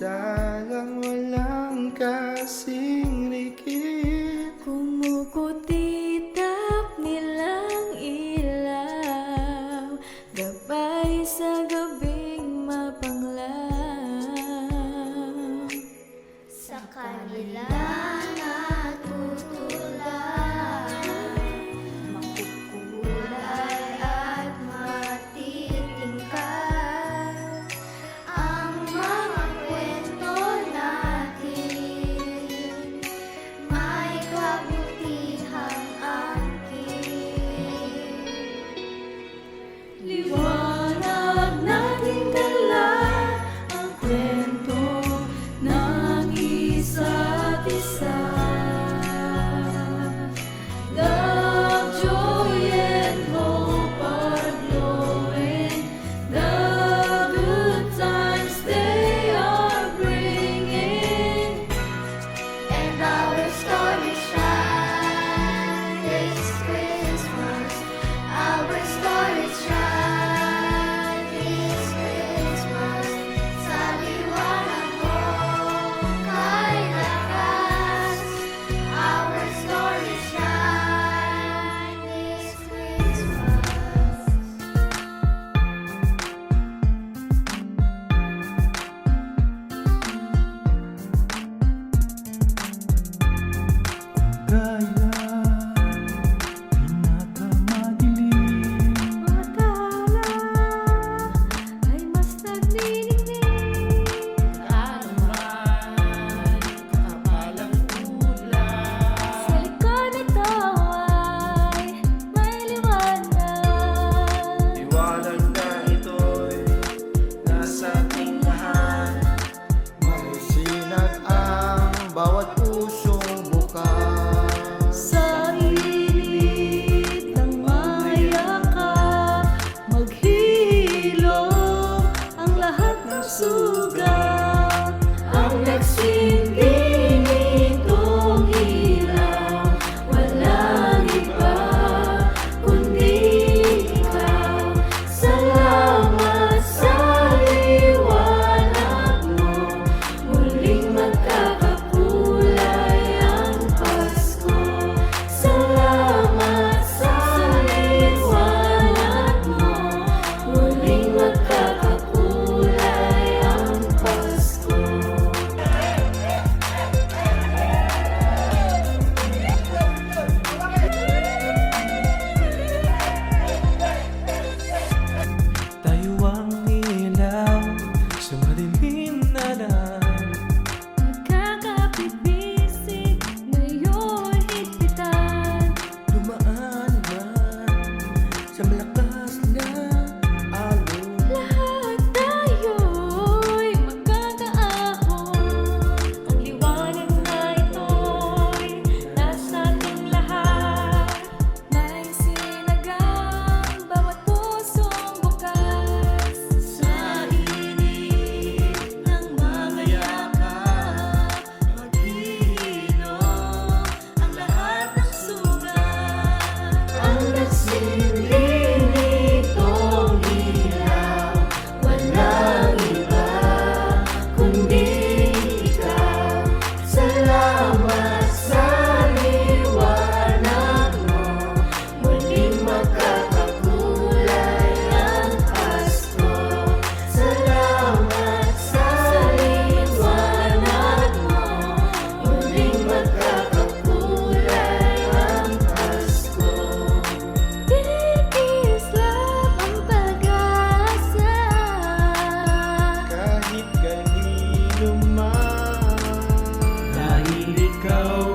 Madalang walang kasing likid, Kumukutitap nilang ilaw, gabay sa gabing mapanglaw. Sa kanila natutulay, makukulay at matitingkad ang mga kwento natin, may kabutihang angkin. Liwanag nating dala ang kwento ng isa't isa. Love, joy, and hope are glowing. The good times they are bringing. And our story shine this Christmas. Our story shine this Christmas. Sa liwanag mo kay lakas. Our story shine this Christmas. gaya pinakamadilim. Mga tala ay mas nagniningning. Ano man kakapalang ulan, Sa likod nito ay may liwanag. liwanag na ito'y nasa ating lahat. Masinag ang bawat pusong bukas. Sa init ng mayakap, maghihilom ang lahat ng sugat. Ang nagsindi nitong ilaw, walang iba kundi ikaw. Salamat sa liwanag mo, muling magkakakulay ang Pasko. Salamat sa liwanag mo, muling magkakakulay ang Pasko. Tayo ang ilaw sa madilim na daan. Magkakapit-bisig, ngayon higpitan. Dumaan man sa malakas na alon. Lahat tayo'y magkakaahon. Ang liwanag na ito'y nasa ating lahat. May sinagang bawat pusong bukas. Sa init ng mga yakap, maghihilom ang lahat ng sugat. Ang nagsindi nitong ilaw, walang iba kundi ikaw. Salamat sa liwanag mo, muling magkakakulay ang Pasko. Salamat sa liwanag mo, muling magkakakulay ang Pasko. Kikislap ang pag-asa. Kahit kanino man, dahil ikaw